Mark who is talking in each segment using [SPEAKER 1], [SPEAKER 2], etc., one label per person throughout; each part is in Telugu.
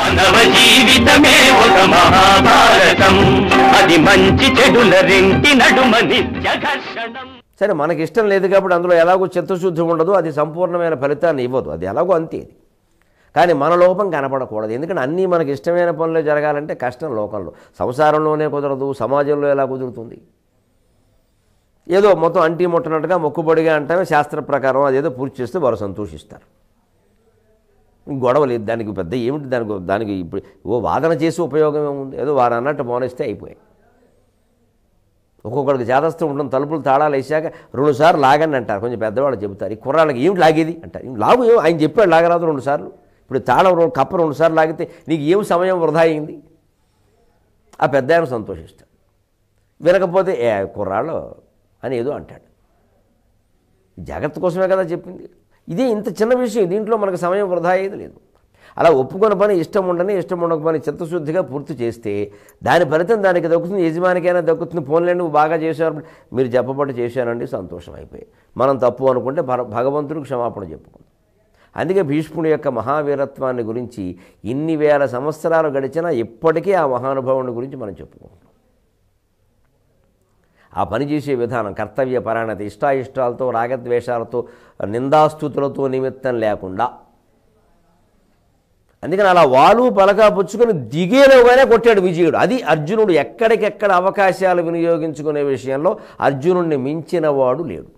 [SPEAKER 1] మానవ జీవితమే ఒక మహాభారతం, అది మంచి చెడుల రెంటి నడుమ నిత్య ఘర్షణం.
[SPEAKER 2] సరే, మనకి ఇష్టం లేదు కాబట్టి అందులో ఎలాగో చిత్తశుద్ధి ఉండదు, అది సంపూర్ణమైన ఫలితాన్ని ఇవ్వదు, అది ఎలాగో అంతే. కానీ మన లోపం కనపడకూడదు. ఎందుకంటే అన్నీ మనకి ఇష్టమైన పనులు జరగాలంటే కష్టం. లోకంలో సంసారంలోనే కుదరదు, సమాజంలో ఎలా కుదురుతుంది? ఏదో మొత్తం అంటీ ముట్టనట్టుగా మొక్కుబడిగా అంటామే శాస్త్ర ప్రకారం అదేదో పూర్తి చేస్తే వారు సంతోషిస్తారు. గొడవ లేదు దానికి, పెద్ద ఏమిటి దానికి ఇప్పుడు వాదన చేసి ఉపయోగం ఏముంది? ఏదో వారు అన్నట్టు మౌనిస్తే అయిపోయాయి. ఒక్కొక్కడికి చేదస్తూ ఉంటుంది. తలుపులు తాళాలు వేసాక 2 సార్లు లాగండి అంటారు, కొంచెం పెద్దవాళ్ళు చెబుతారు. ఈ కుర్రాళ్ళకి ఏమిటి లాగేది అంటారు. లాగు, ఆయన చెప్పాడు లాగరాదు 2 సార్లు. ఇప్పుడు తాళం కప్ప 2 సార్లు లాగితే నీకు ఏం సమయం వృధా అయింది? ఆ పెద్ద ఆయన సంతోషిస్తాడు. వినకపోతే కుర్రాళ్ళు అని ఏదో అంటాడు. జాగ్రత్త కోసమే కదా చెప్పింది. ఇదే ఇంత చిన్న విషయం, దీంట్లో మనకు సమయం వృధా అయ్యేది లేదు. అలా ఒప్పుకొని పని ఇష్టం ఉండక పని చిత్తశుద్ధిగా పూర్తి చేస్తే దాని ఫలితం దానికి దక్కుతుంది, యజమానికైనా దక్కుతుంది. పోన్లేండి నువ్వు బాగా చేశారు, మీరు చెప్పబట్టి చేశానండి, సంతోషం అయిపోయి. మనం తప్పు అనుకుంటే భగవంతుడికి క్షమాపణ చెప్పుకుందాం. అందుకే భీష్ముడి యొక్క మహావీరత్వాన్ని గురించి ఇన్ని వేల సంవత్సరాలు గడిచినా ఇప్పటికీ ఆ మహానుభావుని గురించి మనం చెప్పుకుంటాం. ఆ పని చేసే విధానం, కర్తవ్య పరాయణత, ఇష్టాయిష్టాలతో రాగద్వేషాలతో నిందాస్తుతులతో నిమిత్తం లేకుండా. అందుకని అలా వాలు పలకా పుచ్చుకొని దిగేలోగానే కొట్టాడు విజయుడు. అది అర్జునుడు ఎక్కడికెక్కడ అవకాశాలు వినియోగించుకునే విషయంలో అర్జునుడిని మించిన వాడు లేడు.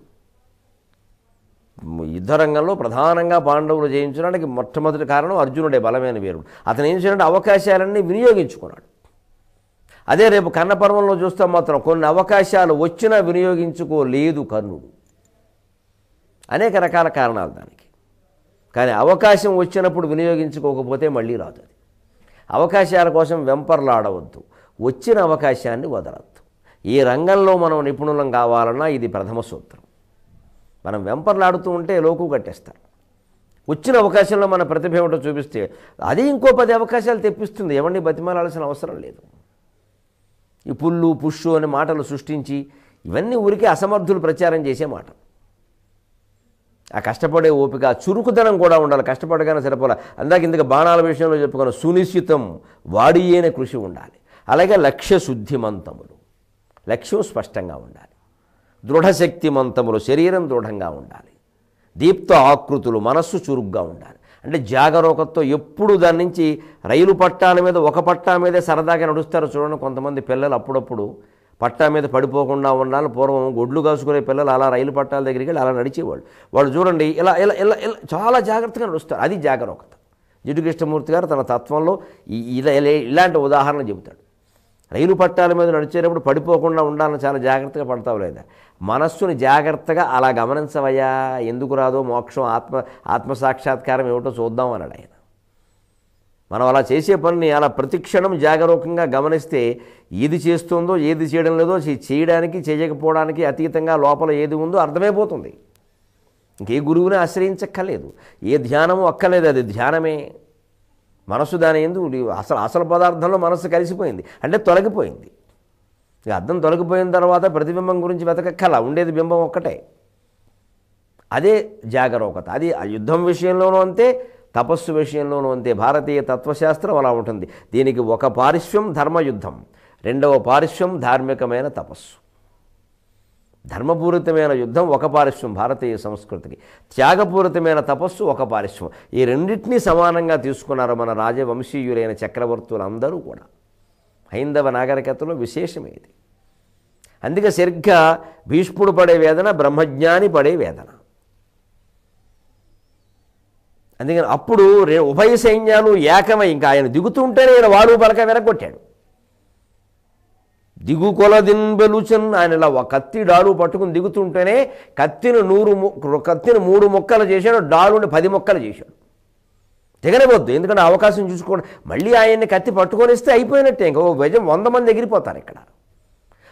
[SPEAKER 2] యుద్ధరంగంలో ప్రధానంగా పాండవులు జయించడానికి మొట్టమొదటి కారణం అర్జునుడే, బలమైన వీరుడు. అతను ఏం చేయాలంటే అవకాశాలన్నీ వినియోగించుకున్నాడు. అదే రేపు కర్ణపర్వంలో చూస్తాం మాత్రం కొన్ని అవకాశాలు వచ్చినా వినియోగించుకోలేదు కర్ణుడు. అనేక రకాల కారణాలు దానికి. కానీ అవకాశం వచ్చినప్పుడు వినియోగించుకోకపోతే మళ్ళీ రాదు. అది అవకాశాల కోసం వెంపర్లాడవద్దు, వచ్చిన అవకాశాన్ని వదలద్దు. ఈ రంగంలో మనం నిపుణులం కావాలన్నా ఇది ప్రథమ సూత్రం. మనం వెంపర్లాడుతూ ఉంటే లోకు కట్టేస్తారు. వచ్చిన అవకాశంలో మన ప్రతిభ ఏమిటో చూపిస్తే అది ఇంకో 10 అవకాశాలు తెప్పిస్తుంది. ఎవరిని బతిమాలాల్సిన అవసరం లేదు. ఈ పుల్లు పుష్షు అనే మాటలు సృష్టించి ఇవన్నీ ఊరికే అసమర్థులు ప్రచారం చేసే మాట. ఆ కష్టపడే ఓపిక, చురుకుదనం కూడా ఉండాలి. కష్టపడగానే సరిపోలే. అందాక ఇందుకు బాణాల విషయంలో చెప్పుకున్న సునిశ్చితం, వాడియేనే కృషి ఉండాలి. అలాగే లక్ష్య శుద్ధిమంతములు, లక్ష్యం స్పష్టంగా ఉండాలి. దృఢశక్తిమంతములు, శరీరం దృఢంగా ఉండాలి. దీప్త ఆకృతులు, మనస్సు చురుగ్గా ఉండాలి. అంటే జాగరూకతతో ఎప్పుడు దాని నుంచి రైలు పట్టాల మీద ఒక పట్టా మీదే సరదాగా నడుస్తారు చూడండి. కొంతమంది పిల్లలు అప్పుడప్పుడు పట్టా మీద పడిపోకుండా ఉండాలి. పూర్వం గొడ్లు కాసుకునే పిల్లలు అలా రైలు పట్టాల దగ్గరికి వెళ్ళి అలా నడిచేవాళ్ళు. వాళ్ళు చూడండి ఇలా ఇలా ఇలా ఇలా చాలా జాగ్రత్తగా నడుస్తారు. అది జాగరూకత. జిడ్డు కృష్ణమూర్తి గారు తన తత్వంలో ఇలాంటి ఉదాహరణ చెబుతాడు. రైలు పట్టాల మీద నడిచేటప్పుడు పడిపోకుండా ఉండాలని చాలా జాగ్రత్తగా పడతావు లేదా? మనస్సుని జాగ్రత్తగా అలా గమనించవయ్యా, ఎందుకు రాదో మోక్షం, ఆత్మసాక్షాత్కారం ఏమిటో చూద్దాం అన్నాడు ఆయన. మనం అలా చేసే పనిని అలా ప్రతిక్షణం జాగరూకంగా గమనిస్తే ఏది చేస్తుందో ఏది చేయడం లేదో, చేయడానికి చేయకపోవడానికి అతీతంగా లోపల ఏది ఉందో అర్థమైపోతుంది. ఇంకే గురువుని ఆశ్రయించక్కర్లేదు, ఏ ధ్యానము అక్కర్లేదు, అది ధ్యానమే. మనసు దాని ఎందు అసలు పదార్థంలో మనసు కలిసిపోయింది అంటే తొలగిపోయింది. ఇక అర్థం తొలగిపోయిన తర్వాత ప్రతిబింబం గురించి వెతకక్కల, ఉండేది బింబం ఒక్కటే. అదే జాగరూకత. అది యుద్ధం విషయంలోనూ అంతే, తపస్సు విషయంలోనూ అంతే. భారతీయ తత్వశాస్త్రం అలా ఉంటుంది. దీనికి ఒక పారిశ్వం ధర్మయుద్ధం, రెండవ పారిశ్వం ధార్మికమైన తపస్సు. ధర్మపూరితమైన యుద్ధం ఒక పారిశ్వం భారతీయ సంస్కృతికి, త్యాగపూరితమైన తపస్సు ఒక పారిశ్వం. ఈ రెండింటినీ సమానంగా తీసుకున్నారు మన రాజవంశీయులైన చక్రవర్తులందరూ కూడా. హైందవ నాగరికతలో విశేషమేది. అందుకే సరిగ్గా భీష్ముడు పడే వేదన బ్రహ్మజ్ఞాని పడే వేదన. అందుకని అప్పుడు ఉభయ సైన్యాలు ఏకమై ఇంకా ఆయన దిగుతుంటేనే ఆయన వాడు పలక వెనకొట్టాడు. దిగు కొలదిన్ బెలుచన్, ఆయన ఇలా కత్తి డాలు పట్టుకుని దిగుతుంటేనే కత్తిని 3 ముక్కలు చేశాడు, డాలుని 10 ముక్కలు చేశాడు. దిగనివద్దు, ఎందుకంటే అవకాశం చూసుకోండి. మళ్ళీ ఆయన్ని కత్తి పట్టుకొని ఇస్తే అయిపోయినట్టే. ఇంకో 100 మంది ఎగిరిపోతారు ఇక్కడ.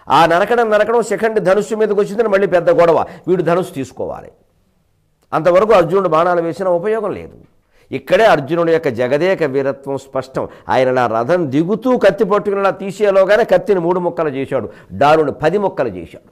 [SPEAKER 2] ఆ నరకడం సెకండ్ ధనుస్సు మీదకి వచ్చిందని మళ్ళీ పెద్ద గొడవ, వీడు ధనుస్సు తీసుకోవాలి. అంతవరకు అర్జునుడు బాణాలు వేసినా ఉపయోగం లేదు. ఇక్కడే అర్జునుడి యొక్క జగదేక వీరత్వం స్పష్టం. ఆయన రథం దిగుతూ కత్తి పట్టుకునేలా తీసేలోగానే కత్తిని 3 ముక్కలు చేశాడు, డాలుని 10 ముక్కలు చేశాడు.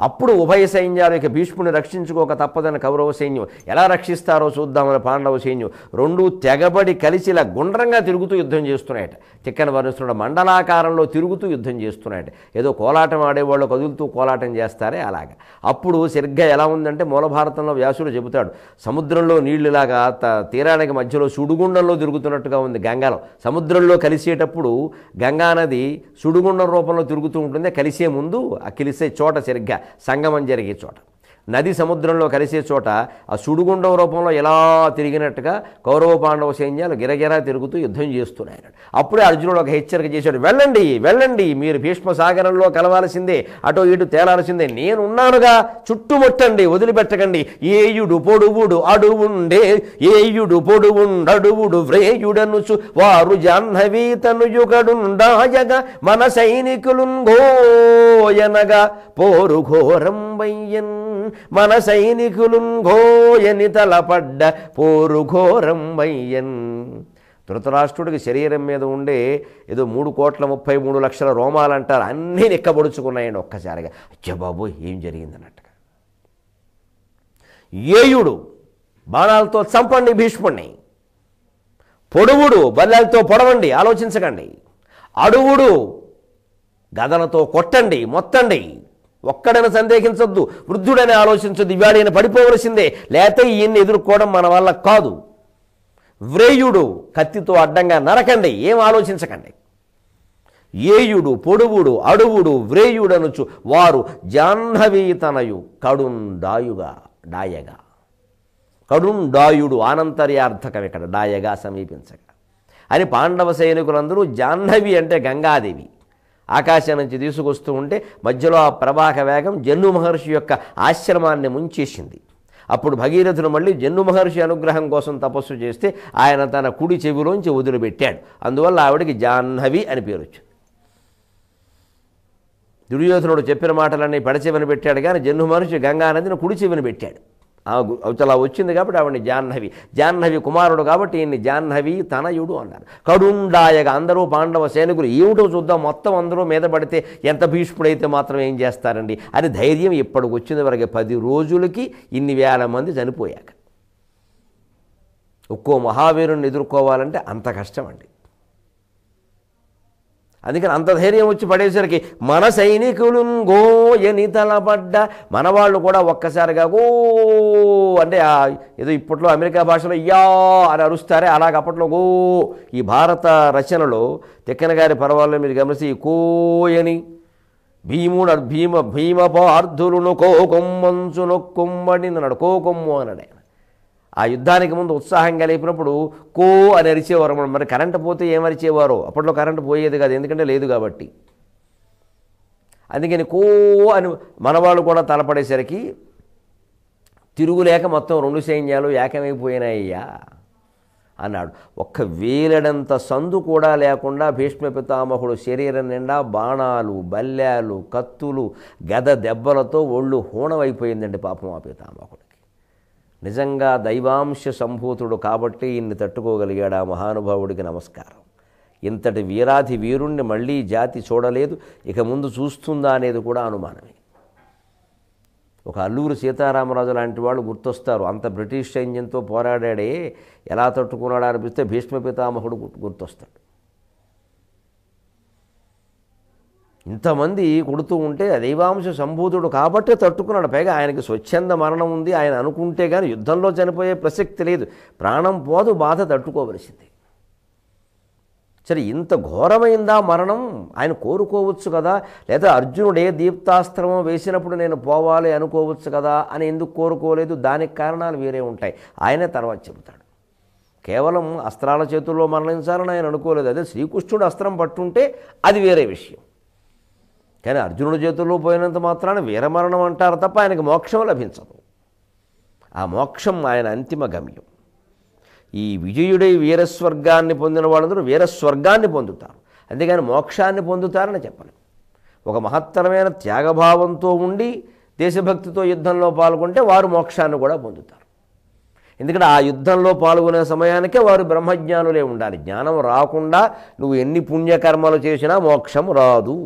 [SPEAKER 2] అప్పుడు ఉభయ సైన్యాలు ఇక భీష్ముని రక్షించుకోక తప్పదని కౌరవ సైన్యం ఎలా రక్షిస్తారో చూద్దామని పాండవ సైన్యం రెండూ తెగబడి కలిసి ఇలా గుండ్రంగా తిరుగుతూ యుద్ధం చేస్తున్నాయట. తిక్కన వర్ణిస్తున్న మండలాకారంలో తిరుగుతూ యుద్ధం చేస్తున్నాయట. ఏదో కోలాటం ఆడేవాళ్ళు కదులుతూ కోలాటం చేస్తారే అలాగా. అప్పుడు సరిగ్గా ఎలా ఉందంటే మూల భారతంలో వ్యాసుడు చెబుతాడు, సముద్రంలో నీళ్లులాగా తీరానికి మధ్యలో సుడిగుండంలో తిరుగుతున్నట్టుగా ఉంది గంగాలో. సముద్రంలో కలిసేటప్పుడు గంగానది సుడిగుండం రూపంలో తిరుగుతూ ఉంటుంది. కలిసే ముందు ఆ కలిసే చోట సరిగ్గా సంగమం జరిగే చోట, నది సముద్రంలో కలిసే చోట ఆ సుడిగుండం రూపంలో ఎలా తిరిగినట్టుగా కౌరవ పాండవ సైన్యాలు గిరగిరా తిరుగుతూ యుద్ధం చేస్తున్నాయి. అప్పుడే అర్జునుడు ఒక హెచ్చరిక చేశాడు, వెళ్ళండి వెళ్ళండి, మీరు భీష్మ సాగరంలో కలవాల్సిందే, అటో ఇటు తేలాల్సిందే, నేనున్నానుగా, చుట్టుముట్టండి, వదిలిపెట్టకండి. ఏయుడు పొడువుడు అడువుండే, ఏయుడు పొడువుండడువుడు వ్రేయుడనుచు వారు జాహ్నవీ తనుయుగడుండాయగా మన సైనికులుంగోయనగా పోరు ఘోరం వయ్యన్, మన సైనికులుంగోయని తలపడ్డ పోరు ఘోరం వయ్యన్. ధృతరాష్ట్రుడికి శరీరం మీద ఉండే ఏదో 3,33,00,000 రోమాలు అంటారు, అన్నీ నిక్కబొడుచుకున్నాయండి ఒక్కసారిగా. అచ్చబాబు ఏం జరిగిందన్నట్టుగా. ఏయుడు బాణాలతో చంపండి భీష్ముడిని, పొడువుడు బల్లెలతో పొడవండి, ఆలోచించకండి, అడువుడు గదలతో కొట్టండి, మొత్తండి, ఒక్కడైనా సందేహించొద్దు, వృద్ధుడని ఆలోచించొద్దు, ఇవాళ ఈయన పడిపోవలసిందే, లేకపోతే ఈయన్ని ఎదుర్కోవడం మన వల్ల కాదు. వ్రేయుడు కత్తితో అడ్డంగా నరకండి, ఏం ఆలోచించకండి. ఏయుడు పొడువుడు అడువుడు వ్రేయుడనుచు వారు జాహ్నవీ తనయు కడుండాయుగా డాయగా. కడుండాయుడు ఆనంతర్యార్థకం, ఇక్కడ డాయగా సమీపించగా అని పాండవ సైనికులందరూ, జాహ్నవి అంటే గంగాదేవి ఆకాశం నుంచి తీసుకొస్తూ ఉంటే మధ్యలో ఆ ప్రవాహ వేగం జన్ను మహర్షి యొక్క ఆశ్రమాన్ని ముంచేసింది. అప్పుడు భగీరథుడు మళ్ళీ జన్ను మహర్షి అనుగ్రహం కోసం తపస్సు చేస్తే ఆయన తన కుడి చెవిలోంచి వదిలిపెట్టాడు. అందువల్ల ఆవిడికి జాహ్నవి అని పేరు వచ్చింది. దుర్యోధనుడు చెప్పిన మాటలన్నీ పెడచెవిని పెట్టాడు, కానీ జన్ను మహర్షి గంగానదిని కుడి చెవిని పెట్టాడు. అలా వచ్చింది కాబట్టి ఆవిడని జాహ్నవి, జాహ్నవి కుమారుడు కాబట్టి ఈయన్ని జాహ్నవి తనయుడు అన్నారు. కడుండాయగా అందరూ పాండవ సైనికులు ఏమిటో చూద్దాం, మొత్తం అందరూ మీద పడితే ఎంత భీష్ముడైతే మాత్రం ఏం చేస్తారండి అని ధైర్యం ఇప్పటికి వచ్చింది వరకు. 10 రోజులకి ఇన్ని వేల మంది చనిపోయాక ఒక్కో మహావీరుణ్ణి ఎదుర్కోవాలంటే అంత కష్టం అండి. అందుకని అంత ధైర్యం వచ్చి పడేసరికి మన సైనికులు గోయని తలపడ్డ, మనవాళ్ళు కూడా ఒక్కసారిగా గో అంటే ఏదో ఇప్పట్లో అమెరికా భాషలో యా అని అరుస్తారే అలాగ అప్పట్లో గో. ఈ భారత రచనలో తిక్కన గారి పర్వాలలో మీరు గమనిస్తే ఈ కోయని భీమపార్థులను కోకొమ్మంచు నొక్కొమ్మడి అన్నాడు, కోకొమ్ము అన్నాడు ఆయన. ఆ యుద్ధానికి ముందు ఉత్సాహంగా లేపినప్పుడు కో అని అరిచేవారు. మరి కరెంటు పోతే ఏమరిచేవారో, అప్పట్లో కరెంటు పోయేది కాదు, ఎందుకంటే లేదు కాబట్టి. అందుకని కో అని మనవాళ్ళు కూడా తలపడేసరికి తిరుగులేక మొత్తం 2 సైన్యాలు ఏకమైపోయినాయ్యా అన్నాడు. ఒక్క వేలడంత సందు కూడా లేకుండా భీష్మ పితామహుడు శరీరం నిండా బాణాలు, బల్లాలు, కత్తులు, గద దెబ్బలతో ఒళ్ళు హూణమైపోయిందండి పాపం ఆ పితామహుడికి. నిజంగా దైవాంశ సంభూతుడు కాబట్టి ఇన్ని తట్టుకోగలిగాడు ఆ మహానుభావుడికి నమస్కారం. ఇంతటి వీరాధి వీరుణ్ణి మళ్ళీ జాతి చూడలేదు, ఇక ముందు చూస్తుందా అనేది కూడా అనుమానమే. ఒక అల్లూరు సీతారామరాజు లాంటి వాళ్ళు గుర్తొస్తారు. అంత బ్రిటిష్ సైన్యంతో పోరాడాడే, ఎలా తట్టుకున్నాడా అనిపిస్తే భీష్మ పితామహుడు గుర్తొస్తాడు. ఇంతమంది కొడుతూ ఉంటే దైవాంశ సంభూతుడు కాబట్టి తట్టుకున్నాడు. పైగా ఆయనకి స్వచ్ఛంద మరణం ఉంది, ఆయన అనుకుంటే కానీ యుద్ధంలో చనిపోయే ప్రసక్తి లేదు. ప్రాణం పోదు, బాధ తట్టుకోవలసింది. సరే, ఇంత ఘోరమైందా మరణం? ఆయన కోరుకోవచ్చు కదా, లేదా అర్జునుడే దీప్తాస్త్రము వేసినప్పుడు నేను పోవాలి అనుకోవచ్చు కదా అని ఎందుకు కోరుకోలేదు? దానికి కారణాలు వేరే ఉంటాయి, ఆయనే తర్వాత చెబుతాడు. కేవలం అస్త్రాల చేతుల్లో మరణించాలని ఆయన అనుకోలేదు. అదే శ్రీకృష్ణుడు అస్త్రం పట్టుంటే అది వేరే విషయం. కానీ అర్జునుడి చేతుల్లో పోయినంత మాత్రాన వీరమరణం అంటారు తప్ప ఆయనకు మోక్షం లభించదు. ఆ మోక్షం ఆయన అంతిమ గమ్యం. ఈ విజయుడై వీరస్వర్గాన్ని పొందిన వాళ్ళందరూ వీరస్వర్గాన్ని పొందుతారు, అంతేగాని మోక్షాన్ని పొందుతారని చెప్పలేం. ఒక మహత్తరమైన త్యాగభావంతో ఉండి దేశభక్తితో యుద్ధంలో పాల్గొంటే వారు మోక్షాన్ని కూడా పొందుతారు. ఎందుకంటే ఆ యుద్ధంలో పాల్గొనే సమయానికే వారు బ్రహ్మజ్ఞానులే ఉండాలి. జ్ఞానం రాకుండా నువ్వు ఎన్ని పుణ్యకర్మలు చేసినా మోక్షం రాదు.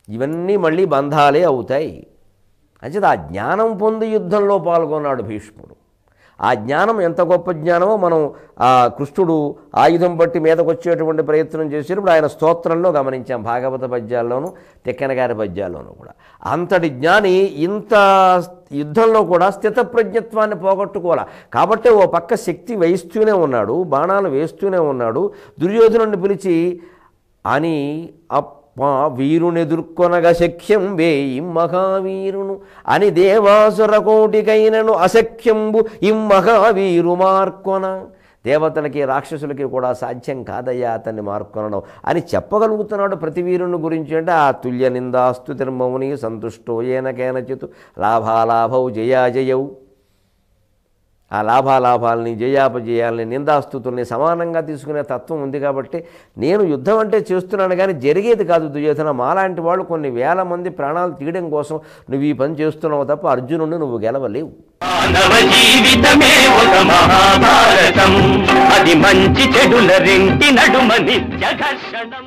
[SPEAKER 2] ఇవన్నీ మళ్ళీ బంధాలే అవుతాయి. అంచేత ఆ జ్ఞానం పొంది యుద్ధంలో పాల్గొన్నాడు భీష్ముడు. ఆ జ్ఞానం ఎంత గొప్ప జ్ఞానమో మనం ఆ కృష్ణుడు ఆయుధం పట్టి మీదకు వచ్చేటువంటి ప్రయత్నం చేసినప్పుడు ఆయన స్తోత్రంలో గమనించాం, భాగవత పద్యాల్లోనూ తిక్కన గారి పద్యాల్లోనూ కూడా. అంతటి జ్ఞాని ఇంత యుద్ధంలో కూడా స్థితప్రజ్ఞత్వాన్ని పోగొట్టుకోవాలి. కాబట్టే ఓ పక్క శక్తి వేస్తూనే ఉన్నాడు, బాణాలు వేస్తూనే ఉన్నాడు. దుర్యోధనుడిని పిలిచి అని వీరునెదుర్కొనగ శక్యం వేయి మహావీరును అని దేవాసుర కోటికైనను అశక్యంబు ఇమ్మహావీరు మార్కొన. దేవతలకి రాక్షసులకి కూడా సాధ్యం కాదయ్యా అతన్ని మార్కొనడం అని చెప్పగలుగుతున్నాడు ప్రతి వీరుని గురించి. అంటే ఆ తుల్య నిందాస్తు తిర్మౌని సంతుష్టో ఏన కేనచితు లాభాలాభౌ జయాజయౌ. ఆ లాభాలాభాలని జయాపజయాలని నిందాస్తుతుల్ని సమానంగా తీసుకునే తత్వం ఉంది. కాబట్టి నేను యుద్ధం అంటే చేస్తున్నాను కానీ జరిగేది కాదు దుర్యోధన. మాలాంటి వాళ్ళు కొన్ని వేల మంది ప్రాణాలు తీయడం కోసం నువ్వు ఈ పని చేస్తున్నావు తప్ప అర్జునుడిని నువ్వు గెలవలేవు.
[SPEAKER 1] మానవ జీవితమే ఒక మహాభారతం, అది మంచి చెడుల రెంటి నడుమ నిత్య ఘర్షణం.